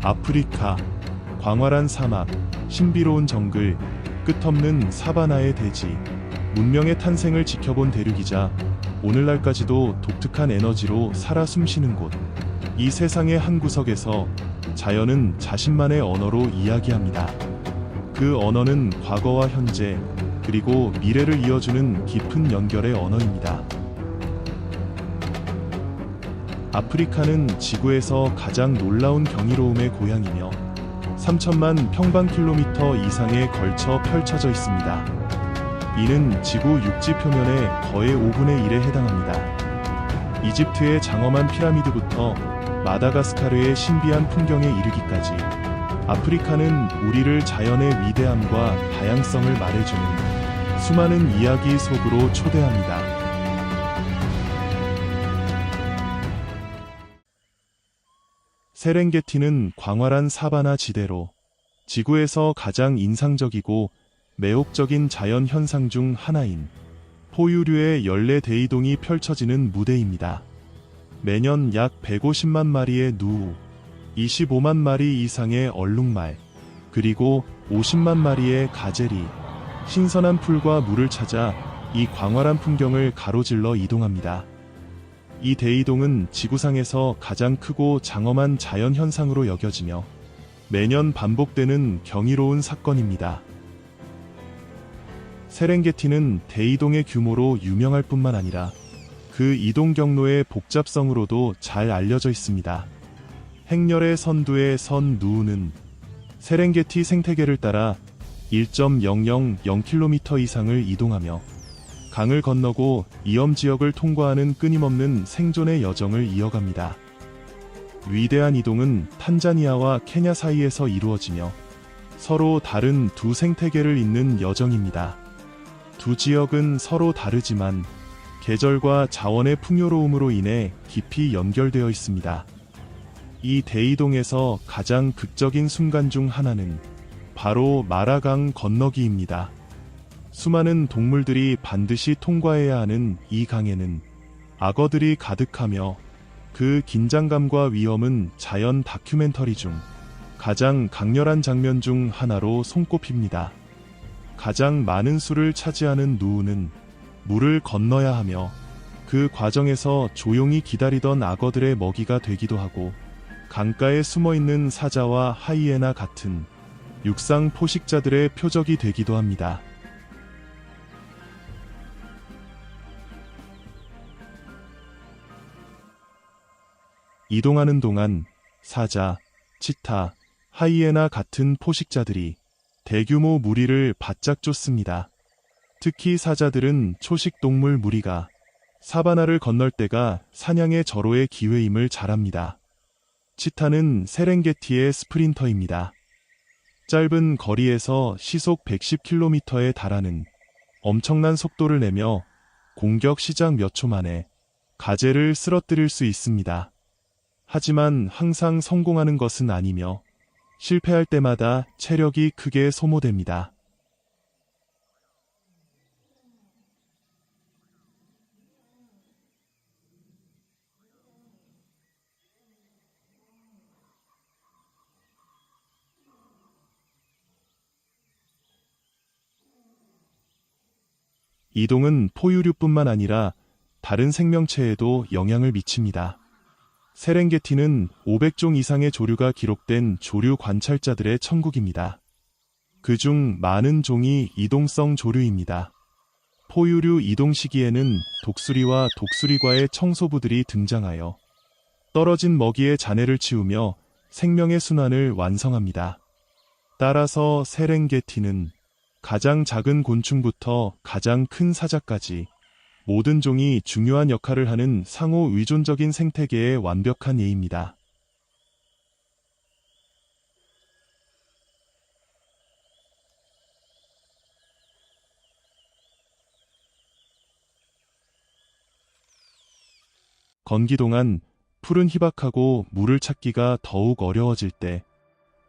아프리카, 광활한 사막, 신비로운 정글, 끝없는 사바나의 대지, 문명의 탄생을 지켜본 대륙이자 오늘날까지도 독특한 에너지로 살아 숨쉬는 곳. 이 세상의 한 구석에서 자연은 자신만의 언어로 이야기합니다. 그 언어는 과거와 현재, 그리고 미래를 이어주는 깊은 연결의 언어입니다. 아프리카는 지구에서 가장 놀라운 경이로움의 고향이며 3천만 평방킬로미터 이상에 걸쳐 펼쳐져 있습니다. 이는 지구 육지 표면의 거의 5분의 1에 해당합니다. 이집트의 장엄한 피라미드부터 마다가스카르의 신비한 풍경에 이르기까지 아프리카는 우리를 자연의 위대함과 다양성을 말해주는 수많은 이야기 속으로 초대합니다. 세렝게티는 광활한 사바나 지대로 지구에서 가장 인상적이고 매혹적인 자연 현상 중 하나인 포유류의 연례 대이동이 펼쳐지는 무대입니다. 매년 약 150만 마리의 누우, 25만 마리 이상의 얼룩말, 그리고 50만 마리의 가젤이 신선한 풀과 물을 찾아 이 광활한 풍경을 가로질러 이동합니다. 이 대이동은 지구상에서 가장 크고 장엄한 자연 현상으로 여겨지며 매년 반복되는 경이로운 사건입니다. 세렝게티는 대이동의 규모로 유명할 뿐만 아니라 그 이동 경로의 복잡성으로도 잘 알려져 있습니다. 행렬의 선두의 선 누우는 세렝게티 생태계를 따라 1.000km 이상을 이동하며 강을 건너고 이염지역을 통과하는 끊임없는 생존의 여정을 이어갑니다. 위대한 이동은 탄자니아와 케냐 사이에서 이루어지며 서로 다른 두 생태계를 잇는 여정입니다. 두 지역은 서로 다르지만 계절과 자원의 풍요로움으로 인해 깊이 연결되어 있습니다. 이 대이동에서 가장 극적인 순간 중 하나는 바로 마라강 건너기입니다. 수많은 동물들이 반드시 통과해야 하는 이 강에는 악어들이 가득하며 그 긴장감과 위험은 자연 다큐멘터리 중 가장 강렬한 장면 중 하나로 손꼽힙니다. 가장 많은 수를 차지하는 누우는 물을 건너야 하며 그 과정에서 조용히 기다리던 악어들의 먹이가 되기도 하고 강가에 숨어있는 사자와 하이에나 같은 육상 포식자들의 표적이 되기도 합니다. 이동하는 동안 사자, 치타, 하이에나 같은 포식자들이 대규모 무리를 바짝 쫓습니다. 특히 사자들은 초식 동물 무리가 사바나를 건널 때가 사냥의 절호의 기회임을 잘 압니다. 치타는 세렝게티의 스프린터입니다. 짧은 거리에서 시속 110km에 달하는 엄청난 속도를 내며 공격 시작 몇 초 만에 가젤을 쓰러뜨릴 수 있습니다. 하지만 항상 성공하는 것은 아니며 실패할 때마다 체력이 크게 소모됩니다. 이동은 포유류뿐만 아니라 다른 생명체에도 영향을 미칩니다. 세렝게티는 500종 이상의 조류가 기록된 조류 관찰자들의 천국입니다. 그중 많은 종이 이동성 조류입니다. 포유류 이동 시기에는 독수리와 독수리과의 청소부들이 등장하여 떨어진 먹이의 잔해를 치우며 생명의 순환을 완성합니다. 따라서 세렝게티는 가장 작은 곤충부터 가장 큰 사자까지 모든 종이 중요한 역할을 하는 상호 의존적인 생태계의 완벽한 예입니다. 건기 동안 풀은 희박하고 물을 찾기가 더욱 어려워질 때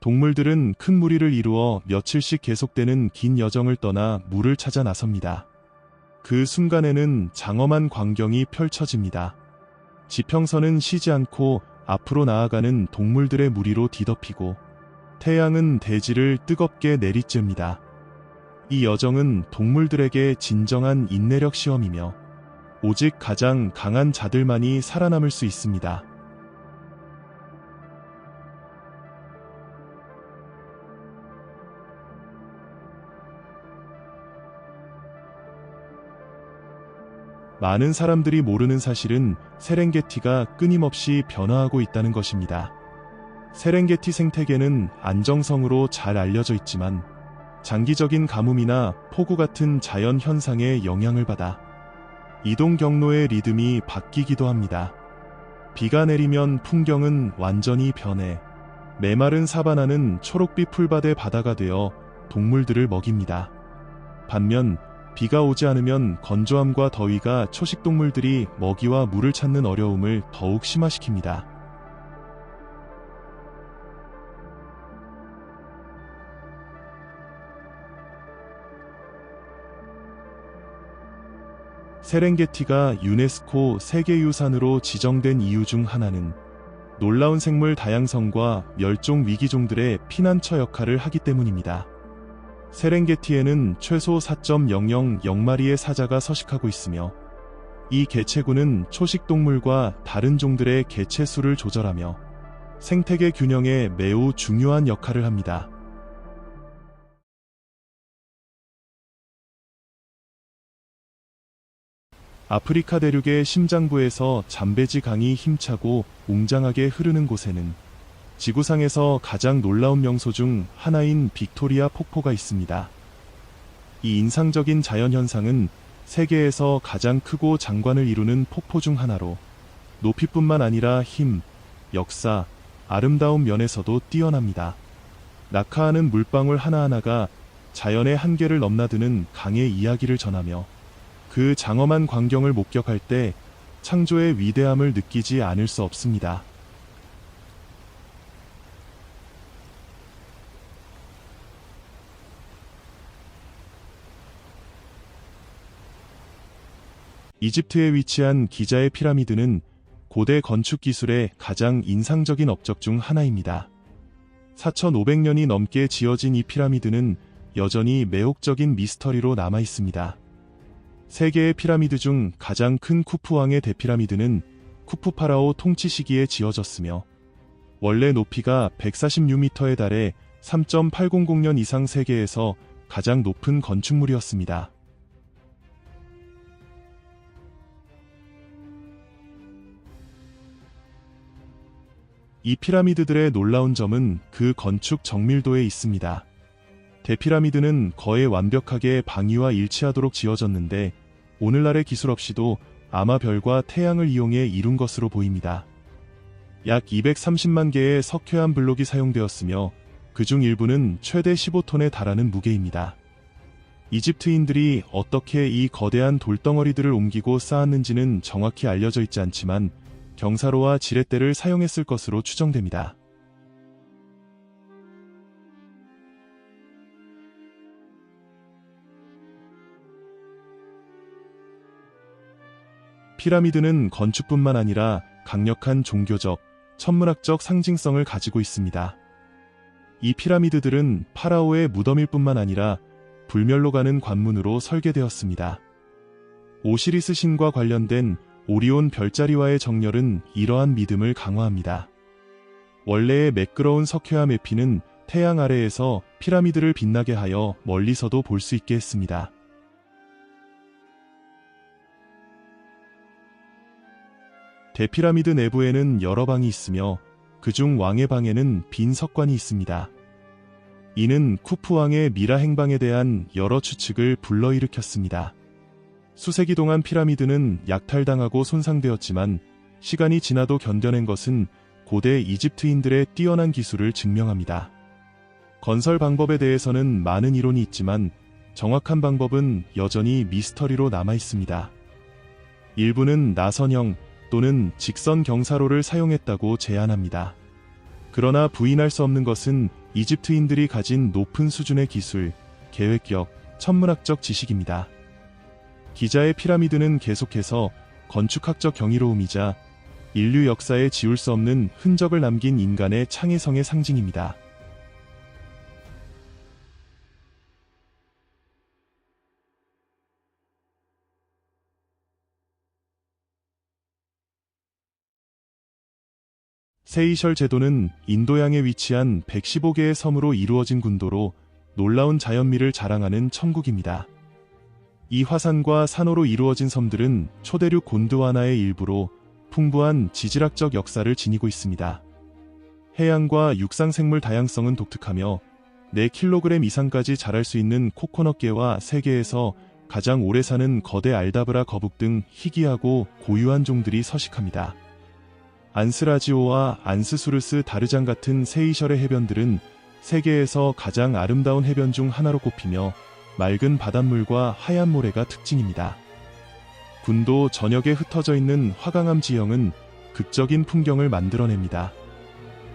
동물들은 큰 무리를 이루어 며칠씩 계속되는 긴 여정을 떠나 물을 찾아 나섭니다. 그 순간에는 장엄한 광경이 펼쳐집니다. 지평선은 쉬지 않고 앞으로 나아가는 동물들의 무리로 뒤덮이고 태양은 대지를 뜨겁게 내리쬐입니다. 이 여정은 동물들에게 진정한 인내력 시험이며 오직 가장 강한 자들만이 살아남을 수 있습니다. 많은 사람들이 모르는 사실은 세렝게티가 끊임없이 변화하고 있다는 것입니다. 세렝게티 생태계는 안정성으로 잘 알려져 있지만 장기적인 가뭄이나 폭우 같은 자연 현상에 영향을 받아 이동 경로의 리듬이 바뀌기도 합니다. 비가 내리면 풍경은 완전히 변해 메마른 사바나는 초록빛 풀밭의 바다가 되어 동물들을 먹입니다. 반면 비가 오지 않으면 건조함과 더위가 초식동물들이 먹이와 물을 찾는 어려움을 더욱 심화시킵니다. 세렝게티가 유네스코 세계유산으로 지정된 이유 중 하나는 놀라운 생물 다양성과 멸종 위기종들의 피난처 역할을 하기 때문입니다. 세렝게티에는 최소 4.000마리의 사자가 서식하고 있으며 이 개체군은 초식동물과 다른 종들의 개체 수를 조절하며 생태계 균형에 매우 중요한 역할을 합니다. 아프리카 대륙의 심장부에서 잠베지 강이 힘차고 웅장하게 흐르는 곳에는 지구상에서 가장 놀라운 명소 중 하나인 빅토리아 폭포가 있습니다. 이 인상적인 자연현상은 세계에서 가장 크고 장관을 이루는 폭포 중 하나로 높이뿐만 아니라 힘, 역사, 아름다운 면에서도 뛰어납니다. 낙하하는 물방울 하나하나가 자연의 한계를 넘나드는 강의 이야기를 전하며 그 장엄한 광경을 목격할 때 창조의 위대함을 느끼지 않을 수 없습니다. 이집트에 위치한 기자의 피라미드는 고대 건축 기술의 가장 인상적인 업적 중 하나입니다. 4,500년이 넘게 지어진 이 피라미드는 여전히 매혹적인 미스터리로 남아 있습니다. 세계의 피라미드 중 가장 큰 쿠푸왕의 대피라미드는 쿠푸 파라오 통치 시기에 지어졌으며 원래 높이가 146m에 달해 3.800년 이상 세계에서 가장 높은 건축물이었습니다. 이 피라미드들의 놀라운 점은 그 건축 정밀도에 있습니다. 대피라미드는 거의 완벽하게 방위와 일치하도록 지어졌는데 오늘날의 기술 없이도 아마별과 태양을 이용해 이룬 것으로 보입니다. 약 230만 개의 석회암 블록이 사용되었으며 그중 일부는 최대 15톤에 달하는 무게입니다. 이집트인들이 어떻게 이 거대한 돌덩어리들을 옮기고 쌓았는지는 정확히 알려져 있지 않지만 경사로와 지렛대를 사용했을 것으로 추정됩니다. 피라미드는 건축뿐만 아니라 강력한 종교적, 천문학적 상징성을 가지고 있습니다. 이 피라미드들은 파라오의 무덤일 뿐만 아니라 불멸로 가는 관문으로 설계되었습니다. 오시리스 신과 관련된 오리온 별자리와의 정렬은 이러한 믿음을 강화합니다. 원래의 매끄러운 석회암 에피는 태양 아래에서 피라미드를 빛나게 하여 멀리서도 볼 수 있게 했습니다. 대피라미드 내부에는 여러 방이 있으며 그중 왕의 방에는 빈 석관이 있습니다. 이는 쿠푸 왕의 미라 행방에 대한 여러 추측을 불러일으켰습니다. 수세기 동안 피라미드는 약탈당하고 손상되었지만 시간이 지나도 견뎌낸 것은 고대 이집트인들의 뛰어난 기술을 증명합니다. 건설 방법에 대해서는 많은 이론이 있지만 정확한 방법은 여전히 미스터리로 남아 있습니다. 일부는 나선형 또는 직선 경사로를 사용했다고 제안합니다. 그러나 부인할 수 없는 것은 이집트인들이 가진 높은 수준의 기술, 계획력, 천문학적 지식입니다. 기자의 피라미드는 계속해서 건축학적 경이로움이자 인류 역사에 지울 수 없는 흔적을 남긴 인간의 창의성의 상징입니다. 세이셜 제도는 인도양에 위치한 115개의 섬으로 이루어진 군도로 놀라운 자연미를 자랑하는 천국입니다. 이 화산과 산호로 이루어진 섬들은 초대륙 곤드와나의 일부로 풍부한 지질학적 역사를 지니고 있습니다. 해양과 육상 생물 다양성은 독특하며 4kg 이상까지 자랄 수 있는 코코넛개와 세계에서 가장 오래 사는 거대 알다브라 거북 등 희귀하고 고유한 종들이 서식합니다. 안스라지오와 안스수르스 다르장 같은 세이셜의 해변들은 세계에서 가장 아름다운 해변 중 하나로 꼽히며 맑은 바닷물과 하얀 모래가 특징입니다. 군도 전역에 흩어져 있는 화강암 지형은 극적인 풍경을 만들어냅니다.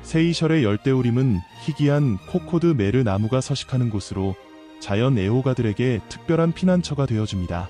세이셜의 열대우림은 희귀한 코코드 메르 나무가 서식하는 곳으로 자연 애호가들에게 특별한 피난처가 되어줍니다.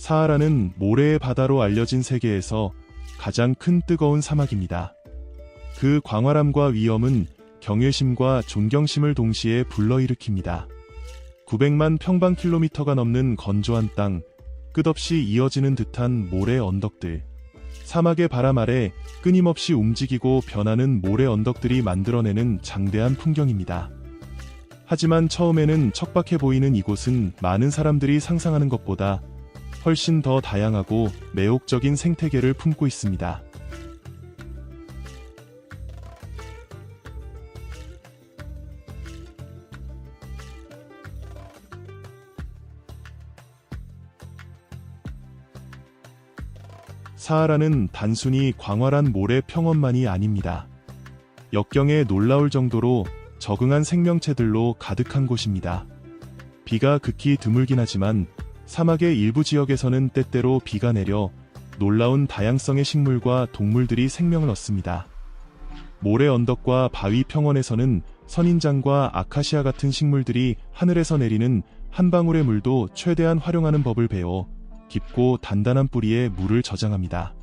사하라는 모래의 바다로 알려진 세계에서 가장 큰 뜨거운 사막입니다. 그 광활함과 위엄은 경외심과 존경심을 동시에 불러일으킵니다. 900만 평방킬로미터가 넘는 건조한 땅, 끝없이 이어지는 듯한 모래 언덕들. 사막의 바람 아래 끊임없이 움직이고 변하는 모래 언덕들이 만들어내는 장대한 풍경입니다. 하지만 처음에는 척박해 보이는 이곳은 많은 사람들이 상상하는 것보다 훨씬 더 다양하고 매혹적인 생태계를 품고 있습니다. 사하라는 단순히 광활한 모래 평원만이 아닙니다. 역경에 놀라울 정도로 적응한 생명체들로 가득한 곳입니다. 비가 극히 드물긴 하지만 사막의 일부 지역에서는 때때로 비가 내려 놀라운 다양성의 식물과 동물들이 생명을 얻습니다. 모래 언덕과 바위 평원에서는 선인장과 아카시아 같은 식물들이 하늘에서 내리는 한 방울의 물도 최대한 활용하는 법을 배워 깊고 단단한 뿌리에 물을 저장합니다.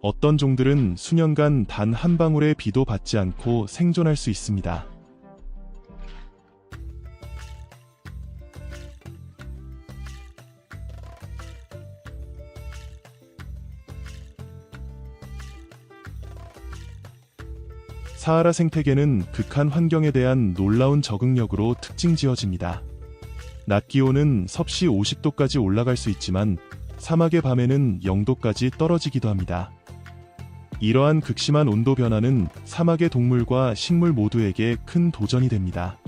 어떤 종들은 수년간 단 한 방울의 비도 받지 않고 생존할 수 있습니다. 사하라 생태계는 극한 환경에 대한 놀라운 적응력으로 특징지어집니다. 낮 기온은 섭씨 50도까지 올라갈 수 있지만 사막의 밤에는 0도까지 떨어지기도 합니다. 이러한 극심한 온도 변화는 사막의 동물과 식물 모두에게 큰 도전이 됩니다.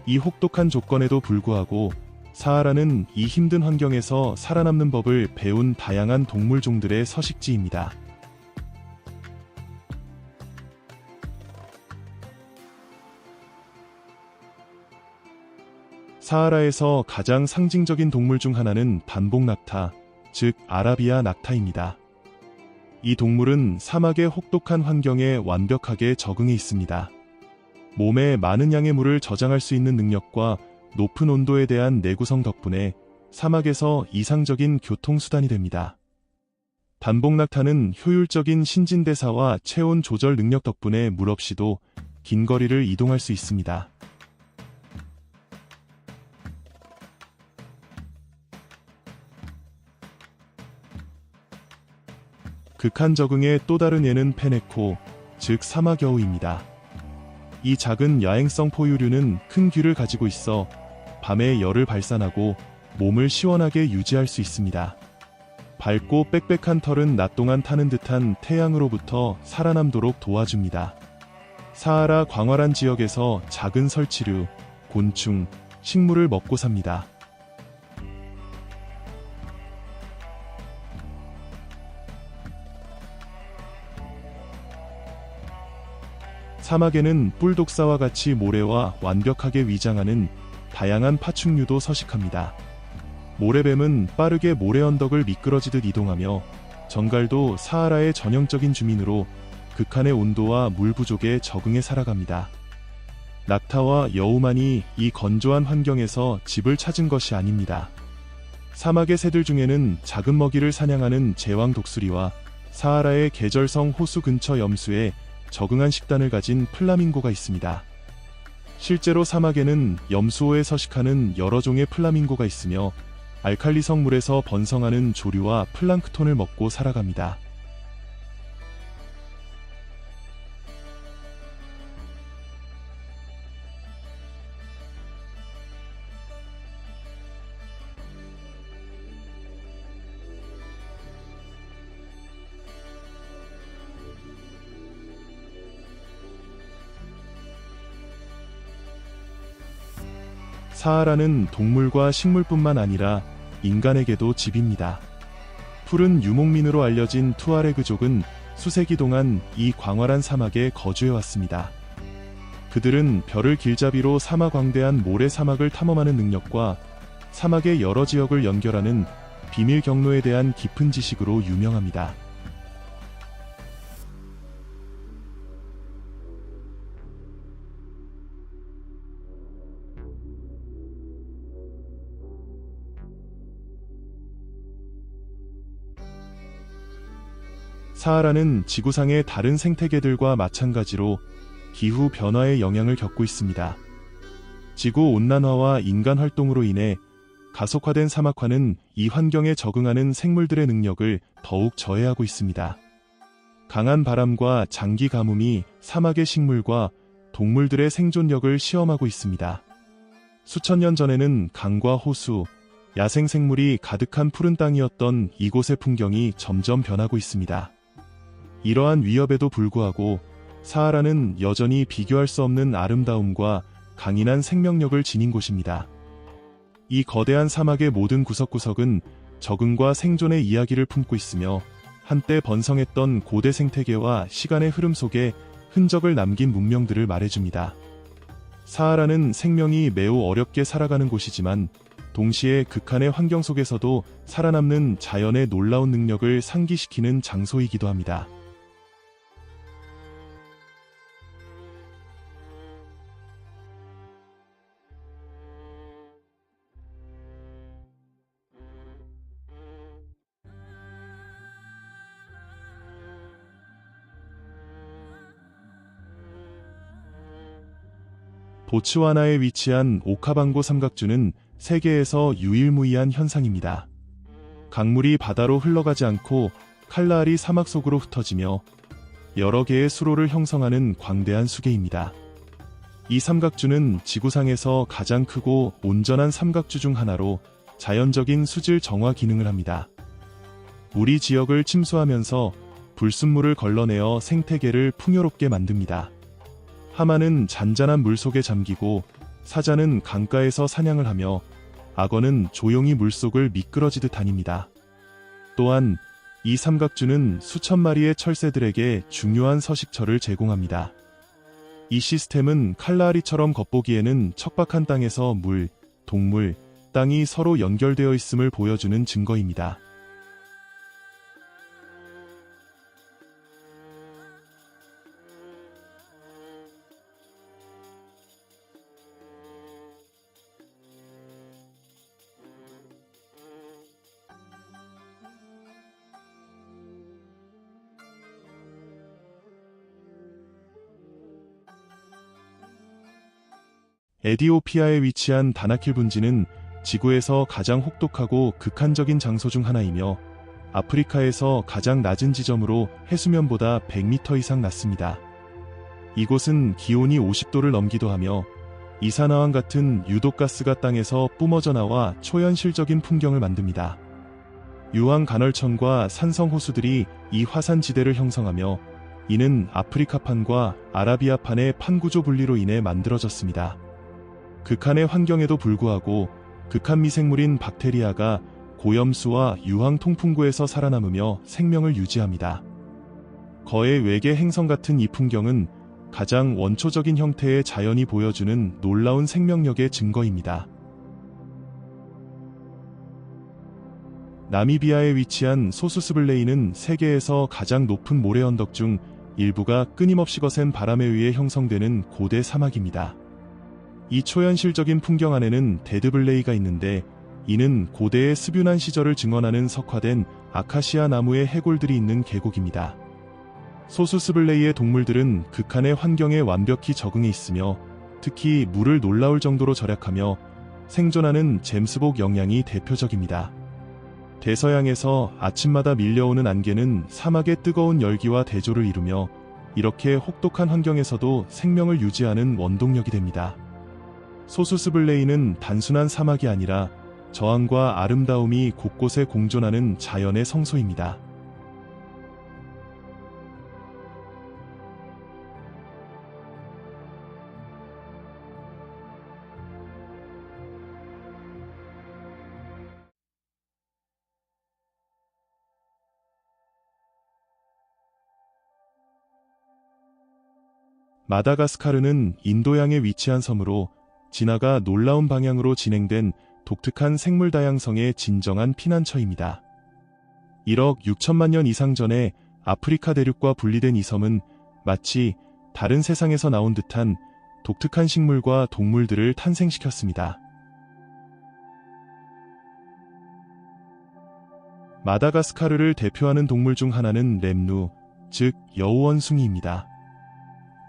이 혹독한 조건에도 불구하고 사하라는 이 힘든 환경에서 살아남는 법을 배운 다양한 동물종들의 서식지입니다. 사하라에서 가장 상징적인 동물 중 하나는 단복 낙타, 즉 아라비아 낙타입니다. 이 동물은 사막의 혹독한 환경에 완벽하게 적응해 있습니다. 몸에 많은 양의 물을 저장할 수 있는 능력과 높은 온도에 대한 내구성 덕분에 사막에서 이상적인 교통수단이 됩니다. 단복 낙타는 효율적인 신진대사와 체온 조절 능력 덕분에 물 없이도 긴 거리를 이동할 수 있습니다. 극한 적응의 또 다른 예는 페네코, 즉 사막여우입니다. 이 작은 야행성 포유류는 큰 귀를 가지고 있어 밤에 열을 발산하고 몸을 시원하게 유지할 수 있습니다. 밝고 빽빽한 털은 낮 동안 타는 듯한 태양으로부터 살아남도록 도와줍니다. 사하라 광활한 지역에서 작은 설치류, 곤충, 식물을 먹고 삽니다. 사막에는 뿔독사와 같이 모래와 완벽하게 위장하는 다양한 파충류도 서식합니다. 모래뱀은 빠르게 모래 언덕을 미끄러지듯 이동하며 정갈도 사하라의 전형적인 주민으로 극한의 온도와 물 부족에 적응해 살아갑니다. 낙타와 여우만이 이 건조한 환경에서 집을 찾은 것이 아닙니다. 사막의 새들 중에는 작은 먹이를 사냥하는 제왕 독수리와 사하라의 계절성 호수 근처 염수에 적응한 식단을 가진 플라밍고가 있습니다. 실제로 사막에는 염수호에 서식하는 여러 종의 플라밍고가 있으며 알칼리성 물에서 번성하는 조류와 플랑크톤을 먹고 살아갑니다. 사하라는 동물과 식물뿐만 아니라 인간에게도 집입니다. 푸른 유목민으로 알려진 투아레그족은 수세기 동안 이 광활한 사막에 거주해왔습니다. 그들은 별을 길잡이로 사막왕대한 모래 사막을 탐험하는 능력과 사막의 여러 지역을 연결하는 비밀 경로에 대한 깊은 지식으로 유명합니다. 사하라는 지구상의 다른 생태계들과 마찬가지로 기후 변화의 영향을 겪고 있습니다. 지구 온난화와 인간 활동으로 인해 가속화된 사막화는 이 환경에 적응하는 생물들의 능력을 더욱 저해하고 있습니다. 강한 바람과 장기 가뭄이 사막의 식물과 동물들의 생존력을 시험하고 있습니다. 수천 년 전에는 강과 호수, 야생 생물이 가득한 푸른 땅이었던 이곳의 풍경이 점점 변하고 있습니다. 이러한 위협에도 불구하고 사하라는 여전히 비교할 수 없는 아름다움과 강인한 생명력을 지닌 곳입니다. 이 거대한 사막의 모든 구석구석은 적응과 생존의 이야기를 품고 있으며 한때 번성했던 고대 생태계와 시간의 흐름 속에 흔적을 남긴 문명들을 말해줍니다. 사하라는 생명이 매우 어렵게 살아가는 곳이지만 동시에 극한의 환경 속에서도 살아남는 자연의 놀라운 능력을 상기시키는 장소이기도 합니다. 보츠와나에 위치한 오카방고 삼각주는 세계에서 유일무이한 현상입니다. 강물이 바다로 흘러가지 않고 칼라알이 사막 속으로 흩어지며 여러 개의 수로를 형성하는 광대한 수계입니다. 이 삼각주는 지구상에서 가장 크고 온전한 삼각주 중 하나로 자연적인 수질 정화 기능을 합니다. 물이 지역을 침수하면서 불순물을 걸러내어 생태계를 풍요롭게 만듭니다. 하마는 잔잔한 물속에 잠기고 사자는 강가에서 사냥을 하며 악어는 조용히 물속을 미끄러지듯 다닙니다. 또한 이 삼각주는 수천 마리의 철새들에게 중요한 서식처를 제공합니다. 이 시스템은 칼라아리처럼 겉보기에는 척박한 땅에서 물, 동물, 땅이 서로 연결되어 있음을 보여주는 증거입니다. 에디오피아에 위치한 다나킬 분지는 지구에서 가장 혹독하고 극한적인 장소 중 하나이며 아프리카에서 가장 낮은 지점으로 해수면보다 100m 이상 낮습니다. 이곳은 기온이 50도를 넘기도 하며 이산화황 같은 유독가스가 땅에서 뿜어져 나와 초현실적인 풍경을 만듭니다. 유황 간헐천과 산성 호수들이 이 화산지대를 형성하며 이는 아프리카판과 아라비아판의 판구조 분리로 인해 만들어졌습니다. 극한의 환경에도 불구하고 극한 미생물인 박테리아가 고염수와 유황 통풍구에서 살아남으며 생명을 유지합니다. 거의 외계 행성 같은 이 풍경은 가장 원초적인 형태의 자연이 보여주는 놀라운 생명력의 증거입니다. 나미비아에 위치한 소수스블레이는 세계에서 가장 높은 모래 언덕 중 일부가 끊임없이 거센 바람에 의해 형성되는 고대 사막입니다. 이 초현실적인 풍경 안에는 데드블레이가 있는데, 이는 고대의 습윤한 시절을 증언하는 석화된 아카시아 나무의 해골들이 있는 계곡입니다. 소수스블레이의 동물들은 극한의 환경에 완벽히 적응해 있으며, 특히 물을 놀라울 정도로 절약하며 생존하는 잼스복 영양이 대표적입니다. 대서양에서 아침마다 밀려오는 안개는 사막의 뜨거운 열기와 대조를 이루며, 이렇게 혹독한 환경에서도 생명을 유지하는 원동력이 됩니다. 소수스블레이는 단순한 사막이 아니라 저항과 아름다움이 곳곳에 공존하는 자연의 성소입니다. 마다가스카르는 인도양에 위치한 섬으로 진화가 놀라운 방향으로 진행된 독특한 생물 다양성의 진정한 피난처입니다. 1억 6천만 년 이상 전에 아프리카 대륙과 분리된 이 섬은 마치 다른 세상에서 나온 듯한 독특한 식물과 동물들을 탄생시켰습니다. 마다가스카르를 대표하는 동물 중 하나는 렘누, 즉 여우원숭이입니다.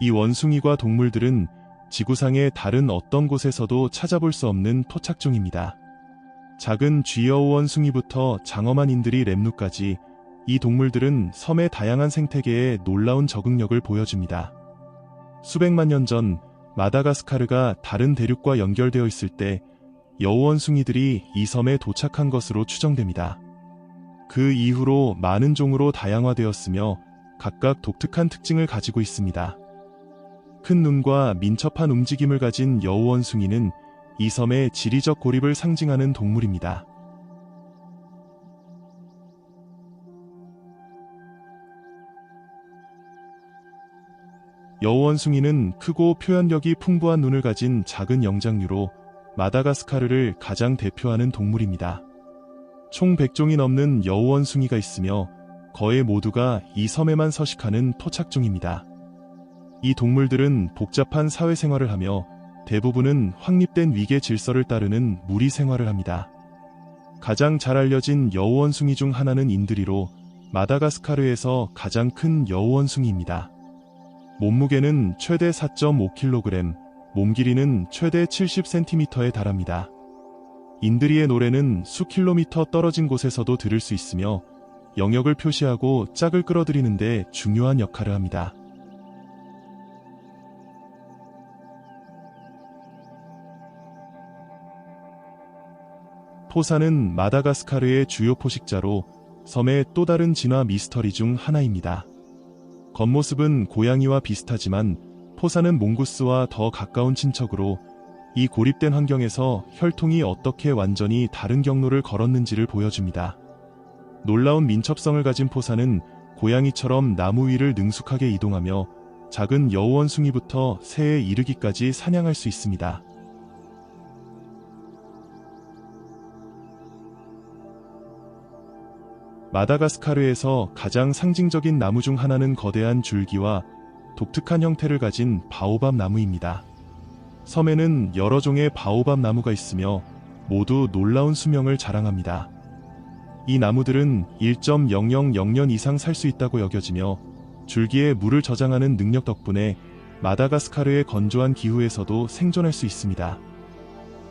이 원숭이과 동물들은 지구상의 다른 어떤 곳에서도 찾아볼 수 없는 토착종입니다. 작은 쥐여우원숭이부터 장엄한 인들이 렘누까지 이 동물들은 섬의 다양한 생태계에 놀라운 적응력을 보여줍니다. 수백만 년 전 마다가스카르가 다른 대륙과 연결되어 있을 때 여우원숭이들이 이 섬에 도착한 것으로 추정됩니다. 그 이후로 많은 종으로 다양화되었으며 각각 독특한 특징을 가지고 있습니다. 큰 눈과 민첩한 움직임을 가진 여우원숭이는 이 섬의 지리적 고립을 상징하는 동물입니다. 여우원숭이는 크고 표현력이 풍부한 눈을 가진 작은 영장류로 마다가스카르를 가장 대표하는 동물입니다. 총 100종이 넘는 여우원숭이가 있으며 거의 모두가 이 섬에만 서식하는 토착종입니다. 이 동물들은 복잡한 사회생활을 하며 대부분은 확립된 위계 질서를 따르는 무리 생활을 합니다. 가장 잘 알려진 여우원숭이 중 하나는 인드리로 마다가스카르에서 가장 큰 여우원숭이입니다. 몸무게는 최대 4.5kg, 몸 길이는 최대 70cm에 달합니다. 인드리의 노래는 수킬로미터 떨어진 곳에서도 들을 수 있으며 영역을 표시하고 짝을 끌어들이는 데 중요한 역할을 합니다. 포사는 마다가스카르의 주요 포식자로 섬의 또 다른 진화 미스터리 중 하나입니다. 겉모습은 고양이와 비슷하지만 포사는 몽구스와 더 가까운 친척으로 이 고립된 환경에서 혈통이 어떻게 완전히 다른 경로를 걸었는지를 보여줍니다. 놀라운 민첩성을 가진 포사는 고양이처럼 나무 위를 능숙하게 이동하며 작은 여우원숭이부터 새에 이르기까지 사냥할 수 있습니다. 마다가스카르에서 가장 상징적인 나무 중 하나는 거대한 줄기와 독특한 형태를 가진 바오밥 나무입니다. 섬에는 여러 종의 바오밥 나무가 있으며 모두 놀라운 수명을 자랑합니다. 이 나무들은 1.000년 이상 살 수 있다고 여겨지며 줄기에 물을 저장하는 능력 덕분에 마다가스카르의 건조한 기후에서도 생존할 수 있습니다.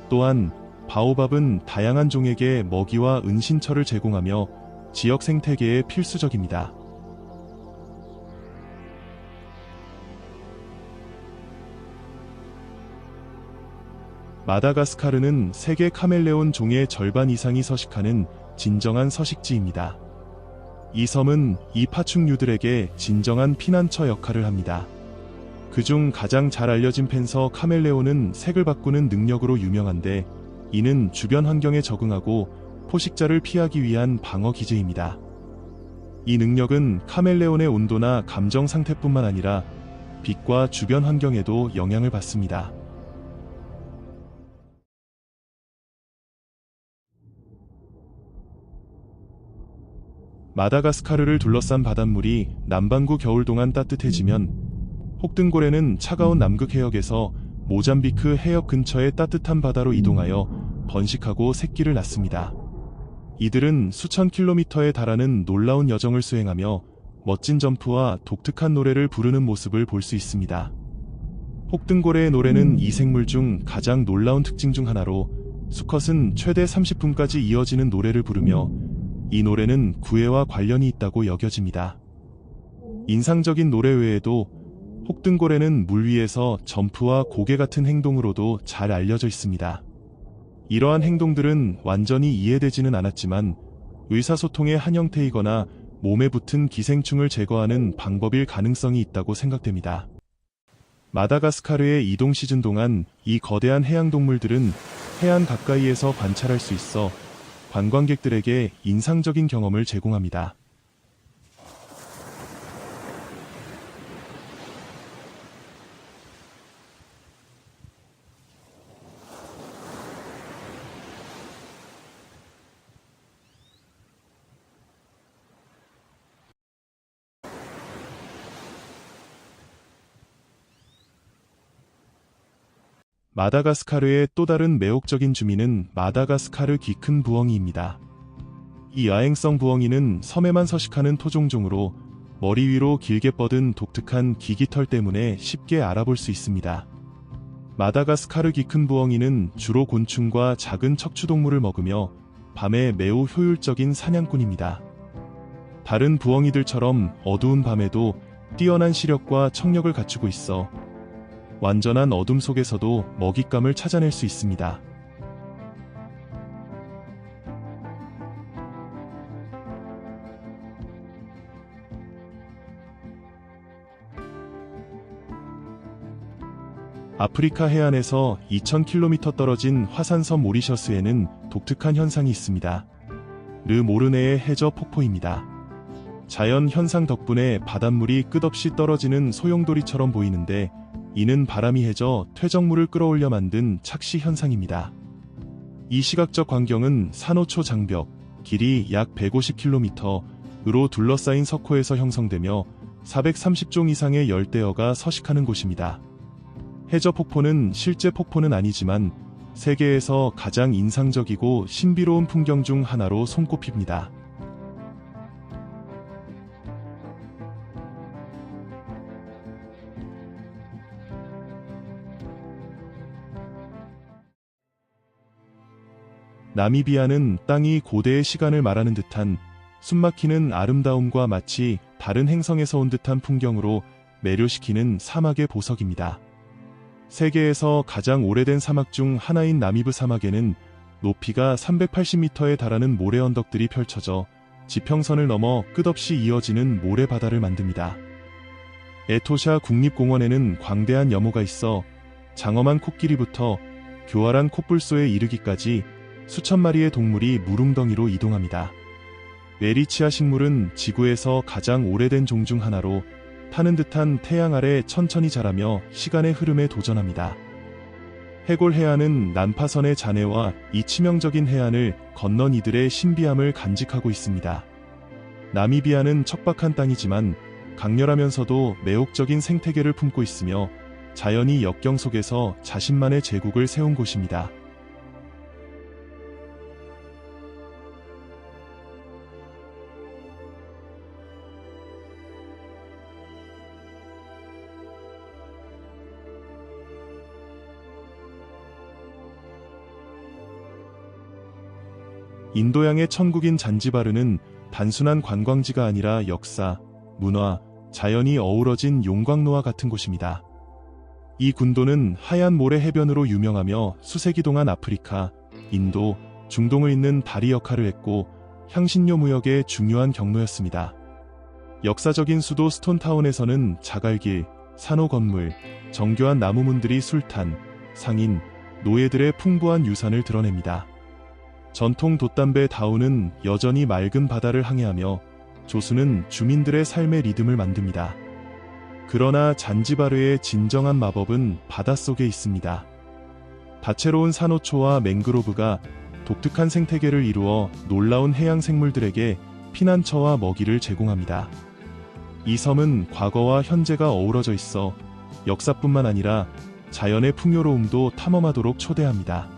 또한 바오밥은 다양한 종에게 먹이와 은신처를 제공하며 지역 생태계에 필수적입니다. 마다가스카르는 세계 카멜레온 종의 절반 이상이 서식하는 진정한 서식지입니다. 이 섬은 이 파충류들에게 진정한 피난처 역할을 합니다. 그중 가장 잘 알려진 팬서 카멜레온은 색을 바꾸는 능력으로 유명한데, 이는 주변 환경에 적응하고 포식자를 피하기 위한 방어 기제입니다. 이 능력은 카멜레온의 온도나 감정 상태뿐만 아니라 빛과 주변 환경에도 영향을 받습니다. 마다가스카르를 둘러싼 바닷물이 남반구 겨울 동안 따뜻해지면 혹등고래는 차가운 남극 해역에서 모잠비크 해역 근처의 따뜻한 바다로 이동하여 번식하고 새끼를 낳습니다. 이들은 수천 킬로미터에 달하는 놀라운 여정을 수행하며 멋진 점프와 독특한 노래를 부르는 모습을 볼 수 있습니다. 혹등고래의 노래는 이 생물 중 가장 놀라운 특징 중 하나로 수컷은 최대 30분까지 이어지는 노래를 부르며 이 노래는 구애와 관련이 있다고 여겨집니다. 인상적인 노래 외에도 혹등고래는 물 위에서 점프와 고개 같은 행동으로도 잘 알려져 있습니다. 이러한 행동들은 완전히 이해되지는 않았지만 의사소통의 한 형태이거나 몸에 붙은 기생충을 제거하는 방법일 가능성이 있다고 생각됩니다. 마다가스카르의 이동 시즌 동안 이 거대한 해양동물들은 해안 가까이에서 관찰할 수 있어 관광객들에게 인상적인 경험을 제공합니다. 마다가스카르의 또 다른 매혹적인 주민은 마다가스카르 기큰 부엉이입니다. 이 야행성 부엉이는 섬에만 서식하는 토종종으로 머리 위로 길게 뻗은 독특한 기기털 때문에 쉽게 알아볼 수 있습니다. 마다가스카르 기큰 부엉이는 주로 곤충과 작은 척추동물을 먹으며 밤에 매우 효율적인 사냥꾼입니다. 다른 부엉이들처럼 어두운 밤에도 뛰어난 시력과 청력을 갖추고 있어 완전한 어둠 속에서도 먹잇감을 찾아낼 수 있습니다. 아프리카 해안에서 2000km 떨어진 화산섬 모리셔스에는 독특한 현상이 있습니다. 르 모르네의 해저 폭포입니다. 자연 현상 덕분에 바닷물이 끝없이 떨어지는 소용돌이처럼 보이는데 이는 바람이 해져 퇴적물을 끌어올려 만든 착시 현상입니다. 이 시각적 광경은 산호초 장벽, 길이 약 150km으로 둘러싸인 석호에서 형성되며 430종 이상의 열대어가 서식하는 곳입니다. 해저 폭포는 실제 폭포는 아니지만 세계에서 가장 인상적이고 신비로운 풍경 중 하나로 손꼽힙니다. 나미비아는 땅이 고대의 시간을 말하는 듯한 숨막히는 아름다움과 마치 다른 행성에서 온 듯한 풍경으로 매료시키는 사막의 보석입니다. 세계에서 가장 오래된 사막 중 하나인 나미브 사막에는 높이가 380m에 달하는 모래 언덕들이 펼쳐져 지평선을 넘어 끝없이 이어지는 모래바다를 만듭니다. 에토샤 국립공원에는 광대한 여모가 있어 장엄한 코끼리부터 교활한 콧불소에 이르기까지 수천 마리의 동물이 물웅덩이로 이동합니다. 메리치아 식물은 지구에서 가장 오래된 종 중 하나로 타는 듯한 태양 아래 천천히 자라며 시간의 흐름에 도전합니다. 해골 해안은 난파선의 잔해와 이 치명적인 해안을 건넌 이들의 신비함을 간직하고 있습니다. 나미비아는 척박한 땅이지만 강렬하면서도 매혹적인 생태계를 품고 있으며 자연이 역경 속에서 자신만의 제국을 세운 곳입니다. 인도양의 천국인 잔지바르는 단순한 관광지가 아니라 역사, 문화, 자연이 어우러진 용광로와 같은 곳입니다. 이 군도는 하얀 모래 해변으로 유명하며 수세기 동안 아프리카, 인도, 중동을 잇는 다리 역할을 했고 향신료 무역의 중요한 경로였습니다. 역사적인 수도 스톤타운에서는 자갈길, 산호 건물, 정교한 나무문들이 술탄, 상인, 노예들의 풍부한 유산을 드러냅니다. 전통 돛담배 다우는 여전히 맑은 바다를 항해하며 조수는 주민들의 삶의 리듬을 만듭니다. 그러나 잔지바르의 진정한 마법은 바닷속에 있습니다. 다채로운 산호초와 맹그로브가 독특한 생태계를 이루어 놀라운 해양 생물들에게 피난처와 먹이를 제공합니다. 이 섬은 과거와 현재가 어우러져 있어 역사뿐만 아니라 자연의 풍요로움도 탐험하도록 초대합니다.